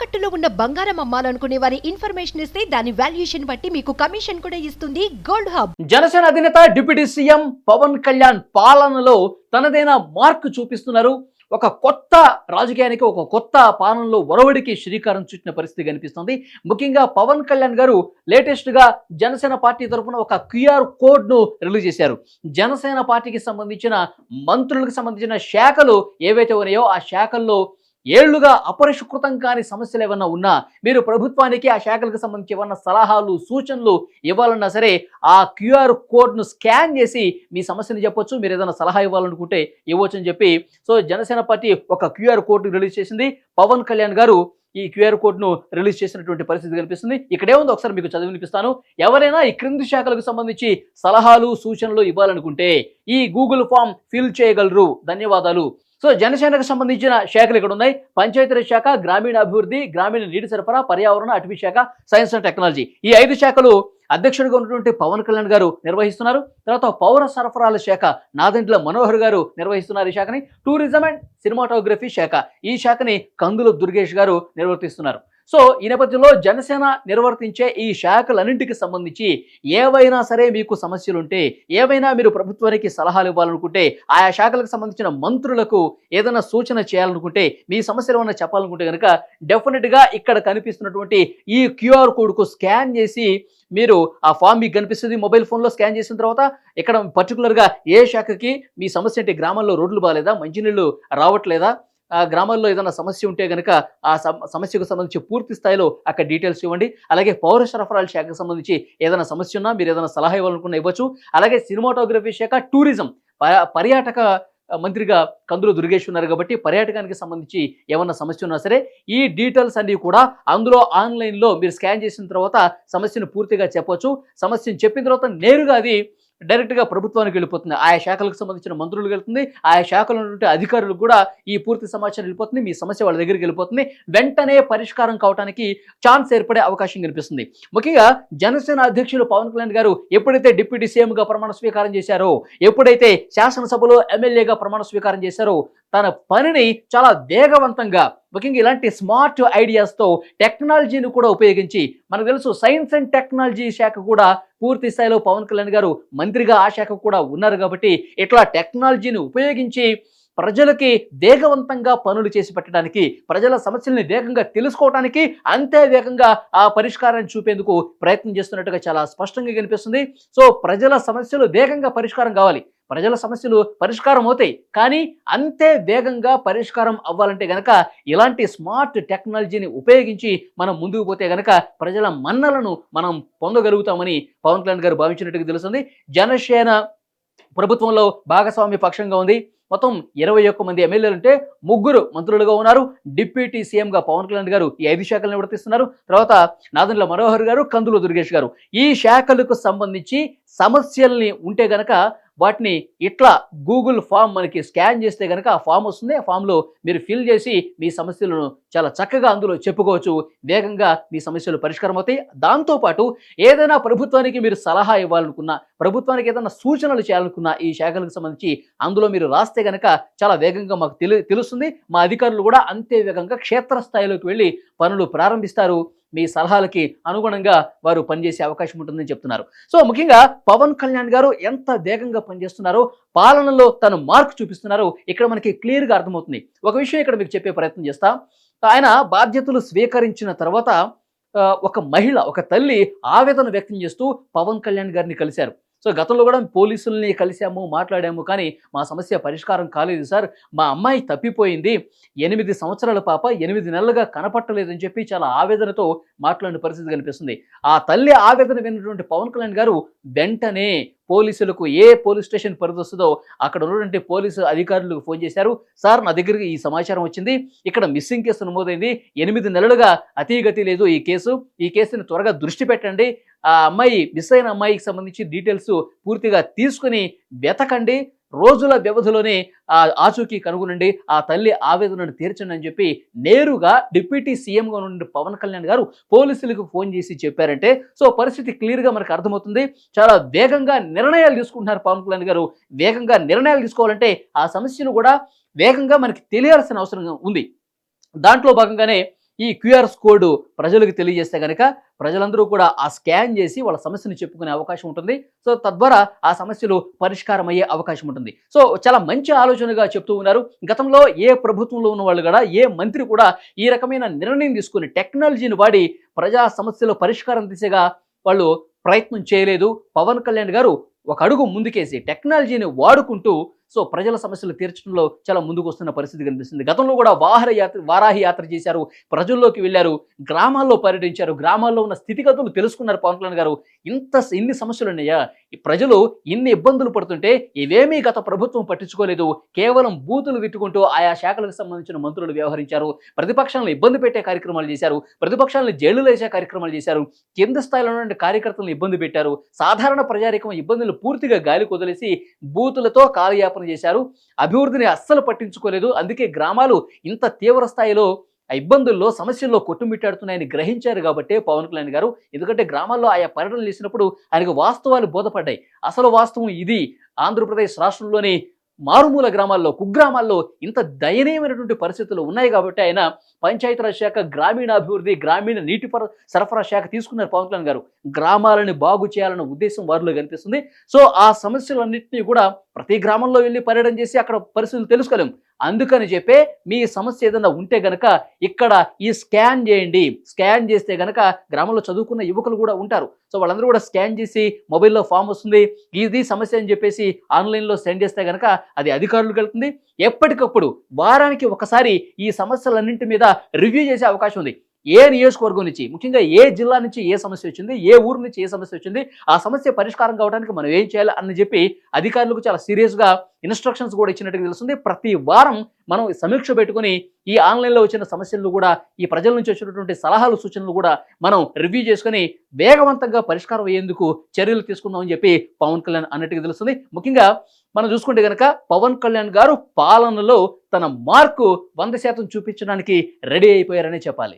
తాకట్టులో ఉన్న బంగారం అమ్మాలనుకునే వారి ఇన్ఫర్మేషన్ ఇస్తే దాని వాల్యుయేషన్ బట్టి మీకు కమిషన్ కూడా ఇస్తుంది గోల్డ్ హబ్. జనసేన అధినేత డిప్యూటీ సీఎం పవన్ కళ్యాణ్ పాలనలో తనదైన మార్క్ చూపిస్తున్నారు. ఒక కొత్త రాజకీయానికి, ఒక కొత్త పాలనలో ఒరవడికి శ్రీకారం చుట్టిన పరిస్థితి కనిపిస్తుంది. ముఖ్యంగా పవన్ కళ్యాణ్ గారు లేటెస్ట్ గా జనసేన పార్టీ తరఫున ఒక క్యూఆర్ కోడ్ ను రిలీజ్ చేశారు. జనసేన పార్టీకి సంబంధించిన మంత్రులకు సంబంధించిన శాఖలు ఏవైతే ఉన్నాయో ఆ శాఖల్లో ఏళ్లుగా అపరిష్కృతం కాని సమస్యలు ఏమన్నా ఉన్నా, మీరు ప్రభుత్వానికి ఆ శాఖలకు సంబంధించి ఏమన్నా సలహాలు సూచనలు ఇవ్వాలన్నా సరే ఆ క్యూఆర్ కోడ్ను స్కాన్ చేసి మీ సమస్యని చెప్పొచ్చు. మీరు ఏదైనా సలహా ఇవ్వాలనుకుంటే ఇవ్వచ్చు అని చెప్పి జనసేన పార్టీ ఒక క్యూఆర్ కోడ్ను రిలీజ్ చేసింది. పవన్ కళ్యాణ్ గారు ఈ క్యూఆర్ కోడ్ను రిలీజ్ చేసినటువంటి పరిస్థితి కనిపిస్తుంది. ఇక్కడేముందో ఒకసారి మీకు చదివి వినిపిస్తాను. ఎవరైనా ఈ క్రింది శాఖలకు సంబంధించి సలహాలు సూచనలు ఇవ్వాలనుకుంటే ఈ గూగుల్ ఫామ్ ఫిల్ చేయగలరు. ధన్యవాదాలు. జనసేనకు సంబంధించిన శాఖలు ఇక్కడ ఉన్నాయి. పంచాయతీరాజ్ శాఖ, గ్రామీణాభివృద్ధి, గ్రామీణ నీటి సరఫరా, పర్యావరణ, అటవీ శాఖ, సైన్స్ అండ్ టెక్నాలజీ. ఈ 5 శాఖలు అధ్యక్షుడిగా ఉన్నటువంటి పవన్ కళ్యాణ్ గారు నిర్వహిస్తున్నారు. తర్వాత పౌర సరఫరాల శాఖ నాదెండ్ల మనోహర్ గారు నిర్వహిస్తున్నారు ఈ శాఖని. టూరిజం అండ్ సినిమాటోగ్రఫీ శాఖ, ఈ శాఖని కందుల దుర్గేష్ గారు నిర్వర్తిస్తున్నారు. ఈ నేపథ్యంలో జనసేన నిర్వర్తించే ఈ శాఖలన్నింటికి సంబంధించి ఏవైనా సరే మీకు సమస్యలుంటే, ఏవైనా మీరు ప్రభుత్వానికి సలహాలు ఇవ్వాలనుకుంటే, ఆయా శాఖలకు సంబంధించిన మంత్రులకు ఏదైనా సూచన చేయాలనుకుంటే, మీ సమస్యలు ఏమైనా చెప్పాలనుకుంటే కనుక డెఫినెట్గా ఇక్కడ కనిపిస్తున్నటువంటి ఈ క్యూఆర్ కోడ్కు స్కాన్ చేసి మీరు ఆ ఫామ్ మీకు కనిపిస్తుంది. మొబైల్ ఫోన్లో స్కాన్ చేసిన తర్వాత ఇక్కడ పర్టికులర్గా ఏ శాఖకి మీ సమస్య అంటే, గ్రామాల్లో రోడ్లు బాగాలేదా, మంచినీళ్ళు రావట్లేదా, ఆ గ్రామాల్లో ఏదైనా సమస్య ఉంటే కనుక ఆ సమస్యకు సంబంధించి పూర్తి స్థాయిలో అక్కడ డీటెయిల్స్ ఇవ్వండి. అలాగే పౌర సరఫరాల శాఖకు సంబంధించి ఏదైనా సమస్య ఉన్నా మీరు ఏదైనా సలహా ఇవ్వాలనుకున్నా ఇవ్వచ్చు. అలాగే సినిమాటోగ్రఫీ శాఖ, టూరిజం, పర్యాటక మంత్రిగా కందుల దుర్గేష్ ఉన్నారు కాబట్టి పర్యాటకానికి సంబంధించి ఏమన్నా సమస్య ఉన్నా సరే ఈ డీటెయిల్స్ అన్ని కూడా అందులో ఆన్లైన్లో మీరు స్కాన్ చేసిన తర్వాత సమస్యను పూర్తిగా చెప్పవచ్చు. సమస్యను చెప్పిన తర్వాత నేరుగా అది డైరెక్ట్గా ప్రభుత్వానికి వెళ్ళిపోతుంది. ఆయా శాఖలకు సంబంధించిన మంత్రులకు వెళ్తుంది. ఆయా శాఖలో ఉన్నటువంటి అధికారులకు కూడా ఈ పూర్తి సమాచారం వెళ్ళిపోతుంది. మీ సమస్య వాళ్ళ దగ్గరికి వెళ్ళిపోతుంది. వెంటనే పరిష్కారం కావడానికి ఛాన్స్ ఏర్పడే అవకాశం కనిపిస్తుంది. ముఖ్యంగా జనసేన అధ్యక్షులు పవన్ కళ్యాణ్ గారు ఎప్పుడైతే డిప్యూటీ సీఎంగా ప్రమాణ స్వీకారం చేశారో, ఎప్పుడైతే శాసనసభలో ఎమ్మెల్యేగా ప్రమాణ స్వీకారం చేశారో, తన పనిని చాలా వేగవంతంగా, ముఖ్యంగా ఇలాంటి స్మార్ట్ ఐడియాస్తో టెక్నాలజీని కూడా ఉపయోగించి, మనకు తెలుసు సైన్స్ అండ్ టెక్నాలజీ శాఖ కూడా పూర్తి స్థాయిలో పవన్ కళ్యాణ్ గారు మంత్రిగా ఆ శాఖ కూడా ఉన్నారు కాబట్టి ఇట్లా టెక్నాలజీని ఉపయోగించి ప్రజలకి వేగవంతంగా పనులు చేసి పెట్టడానికి, ప్రజల సమస్యల్ని వేగంగా తెలుసుకోవడానికి, అంతే వేగంగా ఆ పరిష్కారాన్ని చూపేందుకు ప్రయత్నం చేస్తున్నట్టుగా చాలా స్పష్టంగా కనిపిస్తుంది. ప్రజల సమస్యలు వేగంగా పరిష్కారం కావాలి, ప్రజల సమస్యలు పరిష్కారం అవుతాయి, కానీ అంతే వేగంగా పరిష్కారం అవ్వాలంటే గనక ఇలాంటి స్మార్ట్ టెక్నాలజీని ఉపయోగించి మనం ముందుకు పోతే గనక ప్రజల మన్నలను మనం పొందగలుగుతామని పవన్ కళ్యాణ్ గారు భావించినట్టుగా తెలుస్తుంది. జనసేన ప్రభుత్వంలో భాగస్వామ్య పక్షంగా ఉంది. మొత్తం 21 మంది ఎమ్మెల్యేలు ఉంటే 3 మంత్రులుగా ఉన్నారు. డిప్యూటీ సీఎంగా పవన్ కళ్యాణ్ గారు ఈ 5 శాఖలను నిర్వర్తిస్తున్నారు. తర్వాత నాదెండ్ల మనోహర్ గారు, కందుల దుర్గేష్ గారు. ఈ శాఖలకు సంబంధించి సమస్యల్ని ఉంటే గనక వాటిని ఇట్లా గూగుల్ ఫామ్ మనకి స్కాన్ చేస్తే కనుక ఆ ఫామ్ వస్తుంది. ఆ ఫామ్లో మీరు ఫిల్ చేసి మీ సమస్యలను చాలా చక్కగా అందులో చెప్పుకోవచ్చు. వేగంగా మీ సమస్యలు పరిష్కారం అవుతాయి. దాంతోపాటు ఏదైనా ప్రభుత్వానికి మీరు సలహా ఇవ్వాలనుకున్నా, ప్రభుత్వానికి ఏదైనా సూచనలు చేయాలనుకున్నా ఈ శాఖలకు సంబంధించి అందులో మీరు రాస్తే కనుక చాలా వేగంగా మాకు తెలుస్తుంది. మా అధికారులు కూడా అంతే వేగంగా క్షేత్రస్థాయిలోకి వెళ్ళి పనులు ప్రారంభిస్తారు. మీ సలహాలకి అనుగుణంగా వారు పనిచేసే అవకాశం ఉంటుందని చెప్తున్నారు. ముఖ్యంగా పవన్ కళ్యాణ్ గారు ఎంత వేగంగా పనిచేస్తున్నారో, పాలనలో తను మార్క్ చూపిస్తున్నారో ఇక్కడ మనకి క్లియర్గా అర్థమవుతుంది. ఒక విషయం ఇక్కడ మీకు చెప్పే ప్రయత్నం చేస్తా. ఆయన బాధ్యతలు స్వీకరించిన తర్వాత ఒక మహిళ, ఒక తల్లి ఆవేదన వ్యక్తం చేస్తూ పవన్ కళ్యాణ్ గారిని కలిశారు. గతంలో కూడా పోలీసుల్ని కలిసాము, మాట్లాడాము, కానీ మా సమస్య పరిష్కారం కాలేదు సార్. మా అమ్మాయి తప్పిపోయింది, 8 సంవత్సరాల పాప 8 నెలలుగా కనపట్టలేదని చెప్పి చాలా ఆవేదనతో మాట్లాడిన పరిస్థితి కనిపిస్తుంది. ఆ తల్లి ఆవేదన విన్నటువంటి పవన్ కళ్యాణ్ గారు వెంటనే పోలీసులకు, ఏ పోలీస్ స్టేషన్ పరిధి వస్తుందో అక్కడ ఉన్నటువంటి పోలీసు అధికారులకు ఫోన్ చేశారు. సార్, నా దగ్గరికి ఈ సమాచారం వచ్చింది, ఇక్కడ మిస్సింగ్ కేసు నమోదైంది, 8 నెలలుగా అతీగతి లేదు ఈ కేసుని త్వరగా దృష్టి పెట్టండి, ఆ అమ్మాయి, మిస్ అయిన అమ్మాయికి సంబంధించి డీటెయిల్స్ పూర్తిగా తీసుకుని వెతకండి, రోజుల వ్యవధిలోనే ఆచూకీ కనుగొనండి, ఆ తల్లి ఆవేదనను తీర్చండి అని చెప్పి నేరుగా డిప్యూటీ సీఎంగా ఉన్న పవన్ కళ్యాణ్ గారు పోలీసులకు ఫోన్ చేసి చెప్పారంటే పరిస్థితి క్లియర్గా మనకు అర్థమవుతుంది. చాలా వేగంగా నిర్ణయాలు తీసుకుంటున్నారు పవన్ కళ్యాణ్ గారు. వేగంగా నిర్ణయాలు తీసుకోవాలంటే ఆ సమస్యను కూడా వేగంగా మనకి తెలియాల్సిన అవసరం ఉంది. దాంట్లో భాగంగానే ఈ క్యూఆర్ కోడ్ ప్రజలకు తెలియజేస్తే కనుక ప్రజలందరూ కూడా ఆ స్కాన్ చేసి వాళ్ళ సమస్యను చెప్పుకునే అవకాశం ఉంటుంది. సో తద్వారా ఆ సమస్యలు పరిష్కారం అయ్యే అవకాశం ఉంటుంది. సో చాలా మంచి ఆలోచనగా చెప్తూ ఉన్నారు. గతంలో ఏ ప్రభుత్వంలో ఉన్న వాళ్ళు కూడా, ఏ మంత్రి కూడా ఈ రకమైన నిర్ణయం తీసుకుని టెక్నాలజీని వాడి ప్రజా సమస్యల పరిష్కారం దిశగా వాళ్ళు ప్రయత్నం చేయలేదు. పవన్ కళ్యాణ్ గారు ఒక అడుగు ముందుకేసి టెక్నాలజీని వాడుకుంటూ సో ప్రజల సమస్యలు తీర్చడంలో చాలా ముందుకు వస్తున్న పరిస్థితి కనిపిస్తుంది. గతంలో కూడా వారాహి యాత్ర చేశారు, ప్రజల్లోకి వెళ్ళారు, గ్రామాల్లో పర్యటించారు, గ్రామాల్లో ఉన్న స్థితిగతులు తెలుసుకున్నారు పవన్ కళ్యాణ్ గారు. ఇన్ని సమస్యలు ఉన్నాయా, ఈ ప్రజలు ఇన్ని ఇబ్బందులు పడుతుంటే ఇవేమీ గత ప్రభుత్వం పట్టించుకోలేదు, కేవలం బూతులు తిట్టుకుంటూ ఆయా శాఖలకు సంబంధించిన మంత్రులు వ్యవహరించారు, ప్రతిపక్షాలను ఇబ్బంది పెట్టే కార్యక్రమాలు చేశారు, ప్రతిపక్షాలను జైలులో వేసే కార్యక్రమాలు చేశారు, కింద స్థాయిలో ఉన్న కార్యకర్తలను ఇబ్బంది పెట్టారు, సాధారణ ప్రజారికం ఇబ్బందులు పూర్తిగా గాలి కొదిలేసి బూతులతో కాలయాపన చేశారు, అభివృద్ధిని అస్సలు పట్టించుకోలేదు. అందుకే గ్రామాలు ఇంత తీవ్ర స్థాయిలో ఆ ఇబ్బందుల్లో సమస్యల్లో కొట్టుమిట్టాడుతున్నాయని గ్రహించారు కాబట్టే పవన్ కళ్యాణ్ గారు, ఎందుకంటే గ్రామాల్లో ఆయా పర్యటనలు చేసినప్పుడు ఆయనకు వాస్తవాలు బోధపడ్డాయి. అసలు వాస్తవం ఇది, ఆంధ్రప్రదేశ్ రాష్ట్రంలోని మారుమూల గ్రామాల్లో, కుగ్రామాల్లో ఇంత దయనీయమైనటువంటి పరిస్థితులు ఉన్నాయి కాబట్టి ఆయన పంచాయతీరాజ్ శాఖ, గ్రామీణాభివృద్ధి, గ్రామీణ నీటి సరఫరా శాఖ తీసుకున్నారు పవన్ కళ్యాణ్ గారు. గ్రామాలను బాగు చేయాలన్న ఉద్దేశం వారిలో కనిపిస్తుంది. సో ఆ సమస్యలన్నింటినీ కూడా ప్రతి గ్రామంలో వెళ్ళి పర్యటన చేసి అక్కడ పరిస్థితులు తెలుసుకోలేం. అందుకని చెప్పే మీ సమస్య ఏదైనా ఉంటే గనక ఇక్కడ ఈ స్కాన్ చేయండి. స్కాన్ చేస్తే గనక గ్రామంలో చదువుకున్న యువకులు కూడా ఉంటారు. సో వాళ్ళందరూ కూడా స్కాన్ చేసి మొబైల్లో ఫామ్ వస్తుంది, ఇది సమస్య అని చెప్పేసి ఆన్లైన్లో సెండ్ చేస్తే గనక అది అధికారులకు వెళ్తుంది. ఎప్పటికప్పుడు వారానికి ఒకసారి ఈ సమస్యలన్నింటి మీద రివ్యూ చేసే అవకాశం ఉంది. ఏ నియోజకవర్గం నుంచి, ముఖ్యంగా ఏ జిల్లా నుంచి ఏ సమస్య వచ్చింది, ఏ ఊరు నుంచి ఏ సమస్య వచ్చింది, ఆ సమస్య పరిష్కారం కావడానికి మనం ఏం చేయాలి అని చెప్పి అధికారులకు చాలా సీరియస్గా ఇన్స్ట్రక్షన్స్ కూడా ఇచ్చినట్టుగా తెలుస్తుంది. ప్రతి వారం మనం సమీక్ష పెట్టుకుని ఈ ఆన్లైన్లో వచ్చిన సమస్యలను కూడా, ఈ ప్రజల నుంచి వచ్చినటువంటి సలహాలు, సూచనలు కూడా మనం రివ్యూ చేసుకుని వేగవంతంగా పరిష్కారం అయ్యేందుకు చర్యలు తీసుకుందామని చెప్పి పవన్ కళ్యాణ్ అన్నట్టుగా తెలుస్తుంది. ముఖ్యంగా మనం చూసుకుంటే కనుక పవన్ కళ్యాణ్ గారు పాలనలో తన మార్కు 100% చూపించడానికి రెడీ అయిపోయారనే చెప్పాలి.